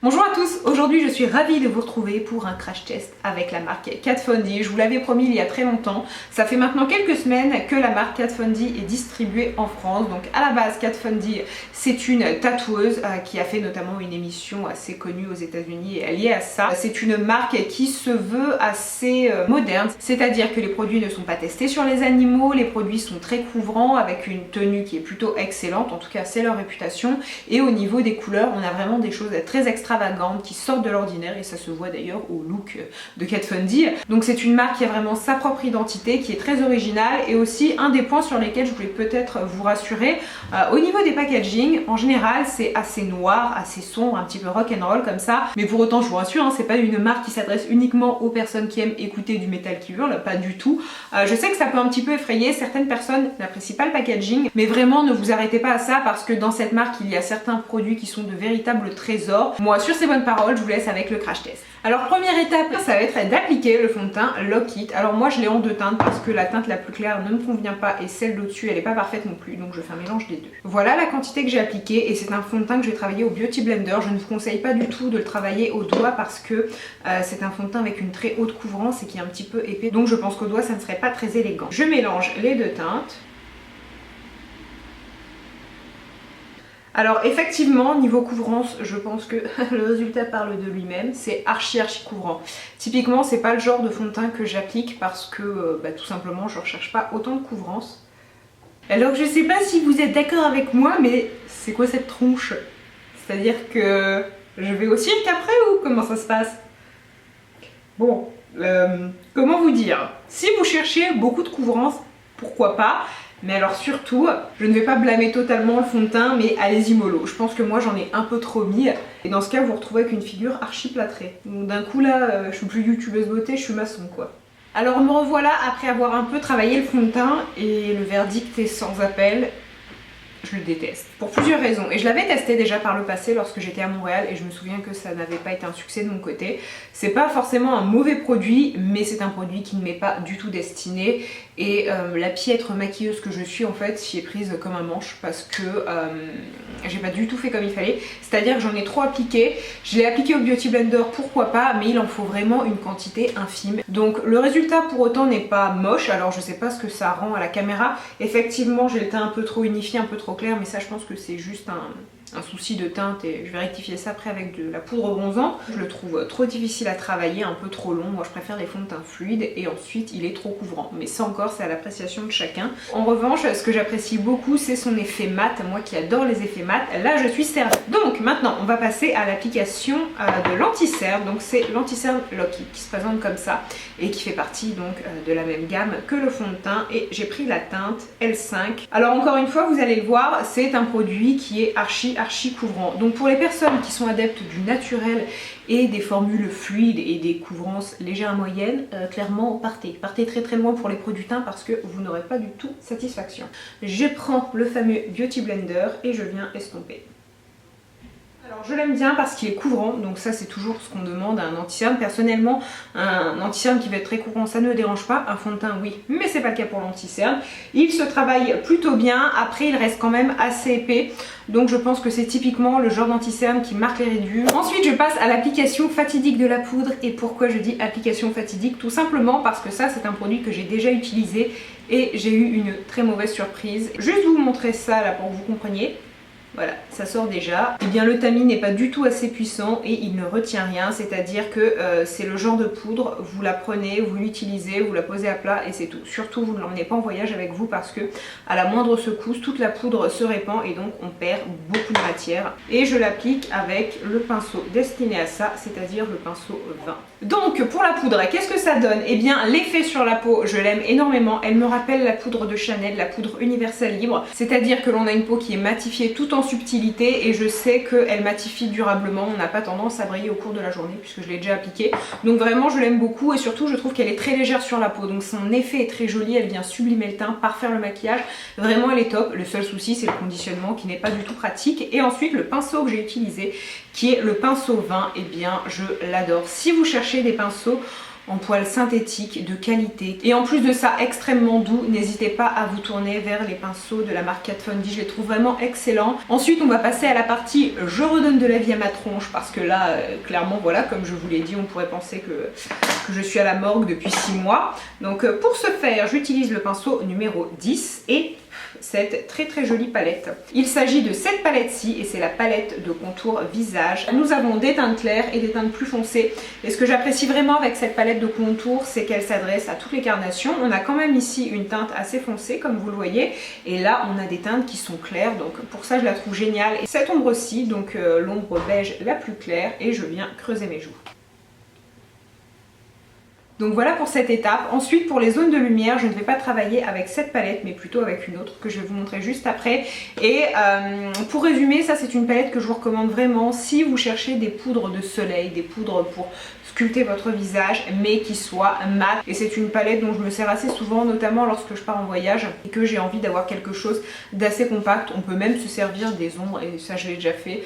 Bonjour à tous, aujourd'hui je suis ravie de vous retrouver pour un crash test avec la marque Kat Von D. Je vous l'avais promis il y a très longtemps, ça fait maintenant quelques semaines que la marque Kat Von D est distribuée en France. Donc à la base Kat Von D c'est une tatoueuse qui a fait notamment une émission assez connue aux États-Unis et liée à ça. C'est une marque qui se veut assez moderne, c'est-à-dire que les produits ne sont pas testés sur les animaux, les produits sont très couvrants avec une tenue qui est plutôt excellente, en tout cas c'est leur réputation, et au niveau des couleurs on a vraiment des choses très extravagantes qui sortent de l'ordinaire et ça se voit d'ailleurs au look de Kat Von D. Donc c'est une marque qui a vraiment sa propre identité, qui est très originale, et aussi un des points sur lesquels je voulais peut-être vous rassurer, au niveau des packaging, en général c'est assez noir, assez sombre, un petit peu rock'n'roll comme ça, mais pour autant je vous rassure, c'est pas une marque qui s'adresse uniquement aux personnes qui aiment écouter du métal qui hurle, pas du tout. Je sais que ça peut un petit peu effrayer certaines personnes, n'apprécient pas le packaging, mais vraiment ne vous arrêtez pas à ça parce que dans cette marque il y a certains produits qui sont de véritables trésors. Moi sur ces bonnes paroles, je vous laisse avec le crash test. Alors première étape, ça va être d'appliquer le fond de teint Lock It. Alors moi je l'ai en deux teintes parce que la teinte la plus claire ne me convient pas et celle d'au-dessus elle n'est pas parfaite non plus, donc je fais un mélange des deux. Voilà la quantité que j'ai appliquée et c'est un fond de teint que je vais travailler au Beauty Blender. Je ne vous conseille pas du tout de le travailler au doigt parce que c'est un fond de teint avec une très haute couvrance et qui est un petit peu épais, donc je pense qu'au doigt ça ne serait pas très élégant. Je mélange les deux teintes. Alors effectivement, niveau couvrance, je pense que le résultat parle de lui-même, c'est archi couvrant. Typiquement, c'est pas le genre de fond de teint que j'applique parce que tout simplement, je recherche pas autant de couvrance. Alors je sais pas si vous êtes d'accord avec moi, mais c'est quoi cette tronche? C'est-à-dire que je vais au cirque après ou comment ça se passe? Bon, comment vous dire? Si vous cherchez beaucoup de couvrance, pourquoi pas? Mais alors surtout, je ne vais pas blâmer totalement le fond de teint, mais allez-y mollo. Je pense que moi j'en ai un peu trop mis. Et dans ce cas, vous vous retrouvez avec une figure archi plâtrée. Donc d'un coup là, je suis plus youtubeuse beauté, je suis maçon quoi. Alors me revoilà après avoir un peu travaillé le fond de teint et le verdict est sans appel. Je le déteste. Pour plusieurs raisons. Et je l'avais testé déjà par le passé lorsque j'étais à Montréal et je me souviens que ça n'avait pas été un succès de mon côté. C'est pas forcément un mauvais produit, mais c'est un produit qui ne m'est pas du tout destiné. Et la piètre maquilleuse que je suis en fait s'y est prise comme un manche parce que j'ai pas du tout fait comme il fallait. C'est-à-dire que j'en ai trop appliqué. Je l'ai appliqué au Beauty Blender, pourquoi pas, mais il en faut vraiment une quantité infime. Donc le résultat pour autant n'est pas moche. Alors je sais pas ce que ça rend à la caméra. Effectivement j'ai le teint un peu trop unifié, un peu trop clair, mais ça je pense que c'est juste un souci de teinte et je vais rectifier ça après avec de la poudre bronzant. Je le trouve trop difficile à travailler, un peu trop long. Moi je préfère les fonds de teint fluides et ensuite il est trop couvrant. Mais ça encore c'est à l'appréciation de chacun. En revanche ce que j'apprécie beaucoup c'est son effet mat. Moi qui adore les effets mat, là je suis servie. Donc maintenant on va passer à l'application de l'anti-cerne. Donc c'est l'anti-cerne Lock It qui se présente comme ça et qui fait partie donc de la même gamme que le fond de teint. Et j'ai pris la teinte L5. Alors encore une fois vous allez le voir, c'est un produit qui est archi couvrant. Donc pour les personnes qui sont adeptes du naturel et des formules fluides et des couvrances légères à moyennes, clairement partez très loin pour les produits teints parce que vous n'aurez pas du tout satisfaction. Je prends le fameux Beauty Blender et je viens estomper. Alors je l'aime bien parce qu'il est couvrant, donc ça c'est toujours ce qu'on demande à un anti-cerne. Personnellement, un anti-cerne qui va être très couvrant ça ne me dérange pas, un fond de teint oui, mais c'est pas le cas pour l'anti-cerne. Il se travaille plutôt bien, après il reste quand même assez épais, donc je pense que c'est typiquement le genre d'anti-cerne qui marque les résidus. Ensuite je passe à l'application fatidique de la poudre. Et pourquoi je dis application fatidique? Tout simplement parce que ça c'est un produit que j'ai déjà utilisé et j'ai eu une très mauvaise surprise. Juste vous montrer ça là pour que vous compreniez. Voilà, ça sort déjà. Et bien le tamis n'est pas du tout assez puissant et il ne retient rien, c'est-à-dire que c'est le genre de poudre, vous la prenez, vous l'utilisez, vous la posez à plat et c'est tout. Surtout vous ne l'emmenez pas en voyage avec vous parce que à la moindre secousse, toute la poudre se répand et donc on perd beaucoup de matière. Et je l'applique avec le pinceau destiné à ça, c'est-à-dire le pinceau 20. Donc pour la poudre, qu'est-ce que ça donne? Eh bien l'effet sur la peau, je l'aime énormément. Elle me rappelle la poudre de Chanel, la poudre universelle libre, c'est-à-dire que l'on a une peau qui est matifiée tout en subtilité et je sais qu'elle matifie durablement, on n'a pas tendance à briller au cours de la journée puisque je l'ai déjà appliquée. Donc vraiment je l'aime beaucoup et surtout je trouve qu'elle est très légère sur la peau, donc son effet est très joli, elle vient sublimer le teint, parfaire le maquillage, vraiment elle est top. Le seul souci c'est le conditionnement qui n'est pas du tout pratique. Et ensuite le pinceau que j'ai utilisé qui est le pinceau 20, et bien je l'adore. Si vous cherchez des pinceaux en poils synthétiques de qualité. Et en plus de ça, extrêmement doux. N'hésitez pas à vous tourner vers les pinceaux de la marque Kat Von D, je les trouve vraiment excellents. Ensuite, on va passer à la partie je redonne de la vie à ma tronche parce que là, clairement, voilà, comme je vous l'ai dit, on pourrait penser que je suis à la morgue depuis 6 mois. Donc pour ce faire, j'utilise le pinceau numéro 10 et cette très jolie palette. Il s'agit de cette palette-ci et c'est la palette de contour visage. Nous avons des teintes claires et des teintes plus foncées. Et ce que j'apprécie vraiment avec cette palette de contour, c'est qu'elle s'adresse à toutes les carnations. On a quand même ici une teinte assez foncée comme vous le voyez. Et là, on a des teintes qui sont claires. Donc pour ça, je la trouve géniale. Et cette ombre-ci, donc l'ombre beige la plus claire. Et je viens creuser mes joues. Donc voilà pour cette étape. Ensuite pour les zones de lumière, je ne vais pas travailler avec cette palette mais plutôt avec une autre que je vais vous montrer juste après. Et pour résumer, ça c'est une palette que je vous recommande vraiment si vous cherchez des poudres de soleil, des poudres pour sculpter votre visage mais qui soient mat. Et c'est une palette dont je me sers assez souvent, notamment lorsque je pars en voyage et que j'ai envie d'avoir quelque chose d'assez compact. On peut même se servir des ombres et ça je l'ai déjà fait.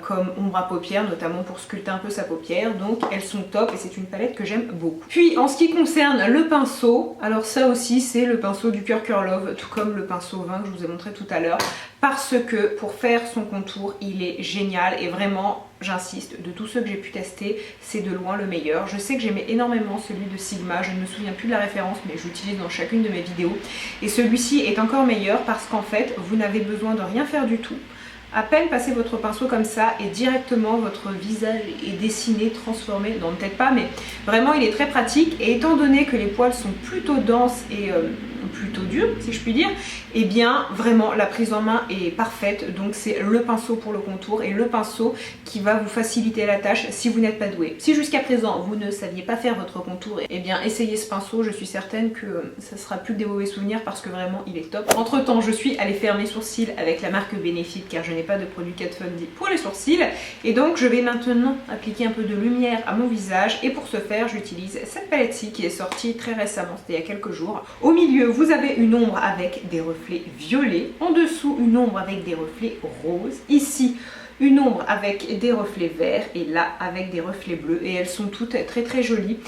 Comme ombre à paupières, notamment pour sculpter un peu sa paupière. Donc elles sont top et c'est une palette que j'aime beaucoup. Puis en ce qui concerne le pinceau, alors ça aussi c'est le pinceau du Cœur Cœur Love, tout comme le pinceau 20 que je vous ai montré tout à l'heure, parce que pour faire son contour il est génial et vraiment j'insiste, de tous ceux que j'ai pu tester c'est de loin le meilleur. Je sais que j'aimais énormément celui de Sigma, je ne me souviens plus de la référence mais je l'utilise dans chacune de mes vidéos et celui-ci est encore meilleur parce qu'en fait vous n'avez besoin de rien faire du tout. À peine passer votre pinceau comme ça et directement votre visage est dessiné, transformé, non peut-être pas mais vraiment il est très pratique et étant donné que les poils sont plutôt denses et plutôt durs si je puis dire, et bien vraiment la prise en main est parfaite. Donc c'est le pinceau pour le contour et le pinceau qui va vous faciliter la tâche si vous n'êtes pas doué. Si jusqu'à présent vous ne saviez pas faire votre contour, et bien essayez ce pinceau, je suis certaine que ça sera plus que des mauvais souvenirs parce que vraiment il est top. Entre temps je suis allée faire mes sourcils avec la marque Benefit car je n'ai pas de produit Kat Von D pour les sourcils et donc je vais maintenant appliquer un peu de lumière à mon visage et pour ce faire j'utilise cette palette-ci qui est sortie très récemment, c'était il y a quelques jours. Au milieu vous avez une ombre avec des reflets violets, en dessous une ombre avec des reflets roses, ici une ombre avec des reflets verts et là avec des reflets bleus et elles sont toutes très jolies.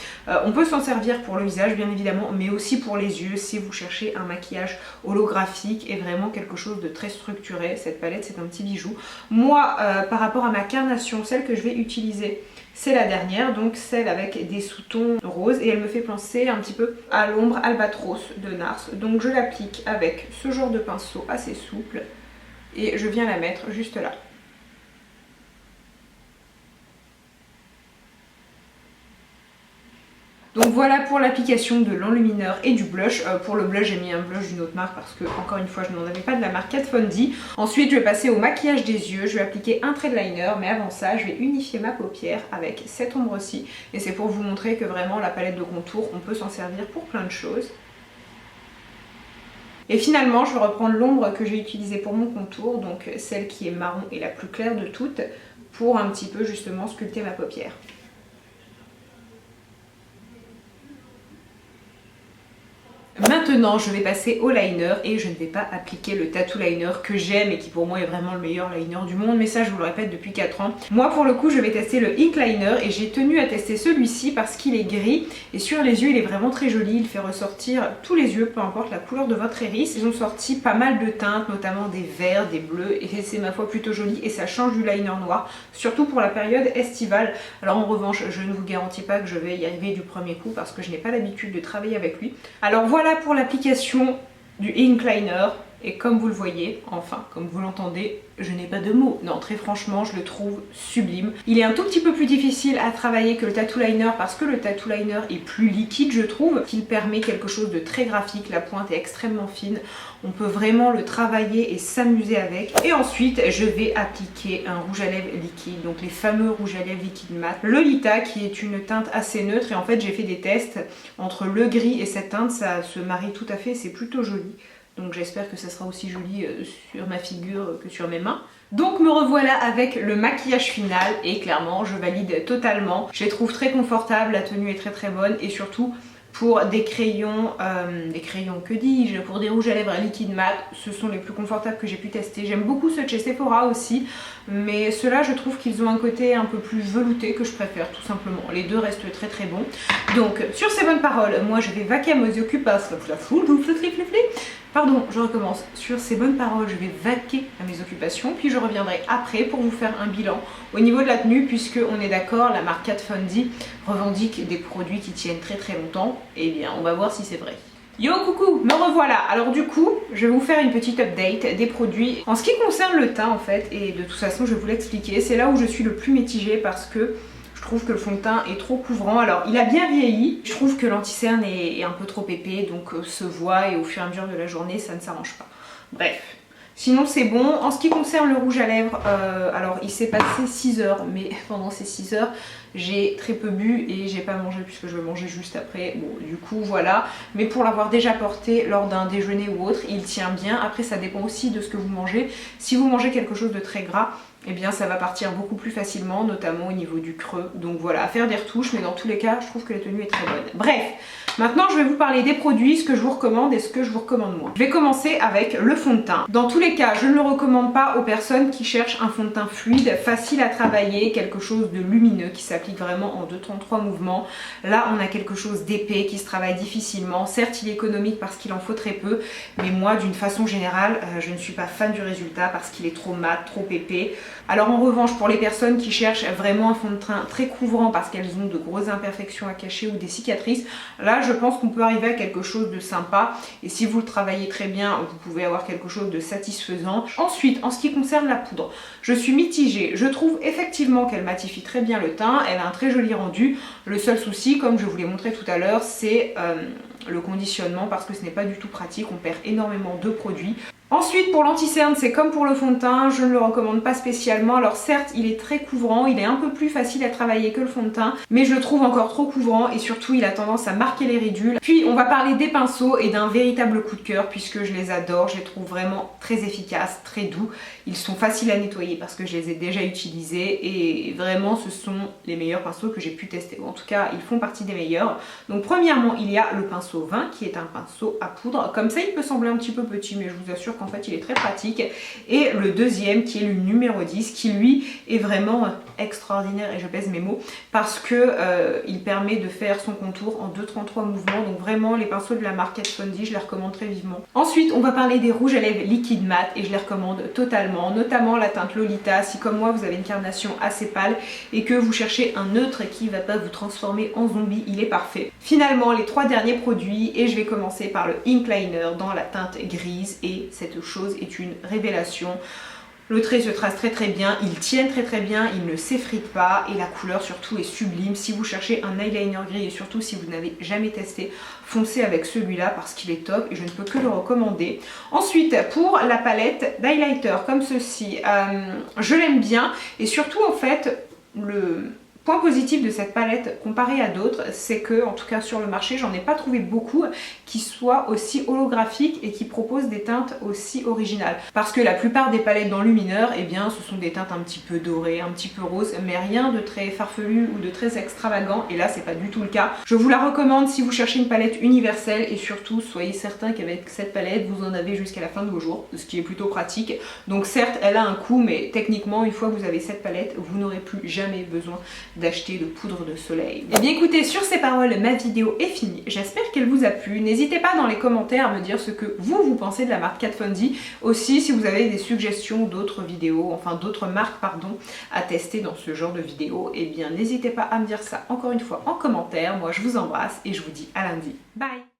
On peut s'en servir pour le visage bien évidemment mais aussi pour les yeux si vous cherchez un maquillage holographique et vraiment quelque chose de très structuré. Cette palette c'est un petit bijou. Moi par rapport à ma carnation, celle que je vais utiliser c'est la dernière, donc celle avec des sous-tons roses et elle me fait penser un petit peu à l'ombre Albatros de NARS. Donc je l'applique avec ce genre de pinceau assez souple et je viens la mettre juste là. Donc voilà pour l'application de l'enlumineur et du blush. Pour le blush j'ai mis un blush d'une autre marque parce que encore une fois je n'en avais pas de la marque Kat Von D. Ensuite je vais passer au maquillage des yeux, je vais appliquer un trait de liner mais avant ça je vais unifier ma paupière avec cette ombre-ci. Et c'est pour vous montrer que vraiment la palette de contour on peut s'en servir pour plein de choses. Et finalement je vais reprendre l'ombre que j'ai utilisée pour mon contour, donc celle qui est marron et la plus claire de toutes, pour un petit peu justement sculpter ma paupière. Maintenant je vais passer au liner et je ne vais pas appliquer le tattoo liner que j'aime et qui pour moi est vraiment le meilleur liner du monde, mais ça je vous le répète depuis 4 ans. Moi pour le coup je vais tester le ink liner et j'ai tenu à tester celui-ci parce qu'il est gris et sur les yeux il est vraiment très joli, il fait ressortir tous les yeux peu importe la couleur de votre iris. Ils ont sorti pas mal de teintes, notamment des verts, des bleus et c'est ma foi plutôt joli et ça change du liner noir, surtout pour la période estivale. Alors en revanche je ne vous garantis pas que je vais y arriver du premier coup parce que je n'ai pas l'habitude de travailler avec lui. Alors voilà pour l'application du ink liner et comme vous le voyez, enfin comme vous l'entendez, je n'ai pas de mots. Non, très franchement, je le trouve sublime. Il est un tout petit peu plus difficile à travailler que le tattoo liner parce que le tattoo liner est plus liquide, je trouve, qu'il permet quelque chose de très graphique. La pointe est extrêmement fine. On peut vraiment le travailler et s'amuser avec. Et ensuite, je vais appliquer un rouge à lèvres liquide, donc les fameux rouges à lèvres liquide mat. Lolita, qui est une teinte assez neutre. Et en fait, j'ai fait des tests entre le gris et cette teinte. Ça se marie tout à fait, c'est plutôt joli. Donc j'espère que ça sera aussi joli sur ma figure que sur mes mains. Donc me revoilà avec le maquillage final et clairement je valide totalement. Je les trouve très confortables, la tenue est très bonne et surtout pour des crayons que dis-je, pour des rouges à lèvres liquide mat, ce sont les plus confortables que j'ai pu tester. J'aime beaucoup ceux de chez Sephora aussi, mais ceux-là je trouve qu'ils ont un côté un peu plus velouté que je préfère tout simplement. Les deux restent très très bons. Donc sur ces bonnes paroles, moi je vais vaquer à mes occupations. Pardon, je recommence. Sur ces bonnes paroles, je vais vaquer à mes occupations, puis je reviendrai après pour vous faire un bilan au niveau de la tenue, puisque on est d'accord, la marque Kat Von D revendique des produits qui tiennent très très longtemps. Eh bien, on va voir si c'est vrai. Yo coucou, me revoilà. Alors du coup, je vais vous faire une petite update des produits. En ce qui concerne le teint en fait, et de toute façon je vais vous l'expliquer, c'est là où je suis le plus mitigée parce que je trouve que le fond de teint est trop couvrant. Alors il a bien vieilli, je trouve que l'anti-cerne est un peu trop épais, donc se voit et au fur et à mesure de la journée ça ne s'arrange pas. Bref. Sinon c'est bon. En ce qui concerne le rouge à lèvres, alors il s'est passé 6 heures, mais pendant ces 6 heures, j'ai très peu bu et j'ai pas mangé puisque je vais manger juste après. Bon, du coup voilà. Mais pour l'avoir déjà porté lors d'un déjeuner ou autre, il tient bien. Après ça dépend aussi de ce que vous mangez. Si vous mangez quelque chose de très gras, eh bien ça va partir beaucoup plus facilement, notamment au niveau du creux. Donc voilà, à faire des retouches, mais dans tous les cas, je trouve que la tenue est très bonne. Bref, maintenant je vais vous parler des produits, ce que je vous recommande et ce que je vous recommande moi. Je vais commencer avec le fond de teint. Dans tous les cas, je ne le recommande pas aux personnes qui cherchent un fond de teint fluide, facile à travailler, quelque chose de lumineux qui s'applique vraiment en 2-3 mouvements. Là, on a quelque chose d'épais qui se travaille difficilement. Certes, il est économique parce qu'il en faut très peu, mais moi, d'une façon générale, je ne suis pas fan du résultat parce qu'il est trop mat, trop épais. Alors en revanche, pour les personnes qui cherchent vraiment un fond de teint très couvrant parce qu'elles ont de grosses imperfections à cacher ou des cicatrices, là je pense qu'on peut arriver à quelque chose de sympa et si vous le travaillez très bien, vous pouvez avoir quelque chose de satisfaisant. Ensuite, en ce qui concerne la poudre, je suis mitigée. Je trouve effectivement qu'elle matifie très bien le teint, elle a un très joli rendu. Le seul souci, comme je vous l'ai montré tout à l'heure, c'est le conditionnement parce que ce n'est pas du tout pratique, on perd énormément de produits. Ensuite, pour l'anti-cerne, c'est comme pour le fond de teint, je ne le recommande pas spécialement. Alors certes, il est très couvrant, il est un peu plus facile à travailler que le fond de teint, mais je le trouve encore trop couvrant et surtout il a tendance à marquer les ridules. Puis on va parler des pinceaux et d'un véritable coup de cœur puisque je les adore, je les trouve vraiment très efficaces, très doux. Ils sont faciles à nettoyer parce que je les ai déjà utilisés et vraiment ce sont les meilleurs pinceaux que j'ai pu tester. En tout cas, ils font partie des meilleurs. Donc premièrement, il y a le pinceau 20 qui est un pinceau à poudre. Comme ça, il peut sembler un petit peu petit, mais je vous assure qu'en fait il est très pratique. Et le deuxième qui est le numéro 10 qui lui est vraiment extraordinaire et je pèse mes mots parce que il permet de faire son contour en 2-3 mouvements. Donc vraiment les pinceaux de la marque Kat Von D, je les recommande très vivement. Ensuite on va parler des rouges à lèvres liquide mat et je les recommande totalement, notamment la teinte Lolita. Si comme moi vous avez une carnation assez pâle et que vous cherchez un neutre qui ne va pas vous transformer en zombie, il est parfait. Finalement les 3 derniers produits et je vais commencer par le Ink Liner dans la teinte grise et cette chose est une révélation. Le trait se trace très très bien, il tient très très bien, il ne s'effrite pas et la couleur surtout est sublime. Si vous cherchez un eyeliner gris et surtout si vous n'avez jamais testé, foncez avec celui-là parce qu'il est top et je ne peux que le recommander. Ensuite, pour la palette d'highlighter comme ceci, je l'aime bien et surtout en fait le point positif de cette palette comparée à d'autres, c'est que, en tout cas sur le marché, j'en ai pas trouvé beaucoup qui soient aussi holographiques et qui proposent des teintes aussi originales. Parce que la plupart des palettes d'enlumineur, eh bien, ce sont des teintes un petit peu dorées, un petit peu roses, mais rien de très farfelu ou de très extravagant. Et là, c'est pas du tout le cas. Je vous la recommande si vous cherchez une palette universelle et surtout, soyez certain qu'avec cette palette, vous en avez jusqu'à la fin de vos jours, ce qui est plutôt pratique. Donc certes, elle a un coût, mais techniquement, une fois que vous avez cette palette, vous n'aurez plus jamais besoin d'acheter de poudre de soleil. Et bien écoutez, sur ces paroles, ma vidéo est finie. J'espère qu'elle vous a plu. N'hésitez pas dans les commentaires à me dire ce que vous pensez de la marque Kat Von D. Aussi, si vous avez des suggestions d'autres vidéos, enfin d'autres marques, pardon, à tester dans ce genre de vidéo, et bien n'hésitez pas à me dire ça encore une fois en commentaire. Moi, je vous embrasse et je vous dis à lundi. Bye!